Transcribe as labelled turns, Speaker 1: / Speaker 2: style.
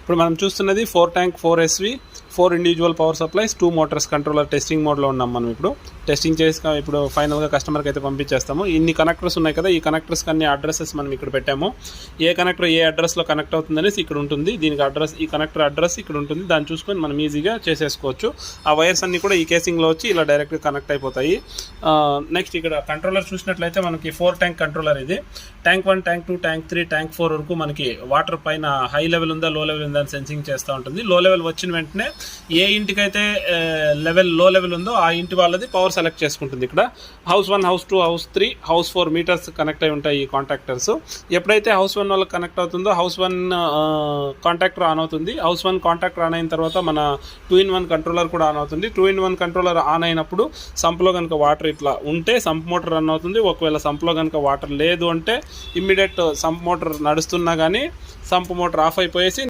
Speaker 1: ఇప్పుడు మనం చూస్తున్నది 4 tank 4SV 4 individual power supplies 2 Motors controller testing మోడ్లో ఉన్నాం మనం. ఇప్పుడు టెస్టింగ్ చేసి ఇప్పుడు ఫైనల్గా కస్టమర్కి అయితే పంపించేస్తాము. ఇన్ని కనెక్టర్స్ ఉన్నాయి కదా, ఈ కనెక్టర్స్కి అన్ని అడ్రసెస్ మనం ఇక్కడ పెట్టాము. ఏ కనెక్టర్ ఏ అడ్రస్లో కనెక్ట్ అవుతుందనేసి ఇక్కడ ఉంటుంది. దీనికి అడ్రస్, ఈ కనెక్టర్ అడ్రస్ ఇక్కడ ఉంటుంది. దాన్ని చూసుకొని మనం ఈజీగా చేసేసుకోవచ్చు. ఆ వైర్స్ అన్ని కూడా ఈ కేసింగ్లో వచ్చి ఇలా డైరెక్ట్గా కనెక్ట్ అయిపోతాయి. నెక్స్ట్ ఇక్కడ కంట్రోలర్ చూసినట్లయితే మనకి 4 ట్యాంక్ కంట్రోలర్ ఇది. ట్యాంక్ 1, ట్యాంక్ 2, ట్యాంక్ 3, ట్యాంక్ 4 వరకు మనకి వాటర్ పైన హై లెవెల్ ఉందా లో లెవెల్ ఉందా అని సెన్సింగ్ చేస్తూ ఉంటుంది. లో లెవెల్ వచ్చిన వెంటనే ఏ ఇంటికైతే లో లెవెల్ ఉందో ఆ ఇంటి వాళ్ళది పవర్ సెలెక్ట్ చేసుకుంటుంది. ఇక్కడ house 1, house 2, house 3, house 4 meters connect అయి ఉంటాయి ఈ కాంటాక్టర్స్. ఎప్పుడైతే హౌస్ 1 వాళ్ళకి కనెక్ట్ అవుతుందో హౌస్ 1 కాంటాక్టర్ ఆన్ అవుతుంది. హౌస్ 1 కాంటాక్టర్ ఆన్ అయిన తర్వాత మన 2-in-1 కంట్రోలర్ కూడా ఆన్ అవుతుంది. 2-in-1 కంట్రోలర్ ఆన్ అయినప్పుడు సంప్లో కనుక వాటర్ ఇట్లా ఉంటే సంప్ మోటార్ రన్ అవుతుంది. ఒకవేళ సంప్లో కనుక వాటర్ లేదు అంటే ఇమ్మీడియట్ సంప్ మోటార్ నడుస్తున్నా కానీ సంప్ మోటార్ ఆఫ్ అయిపోయేసి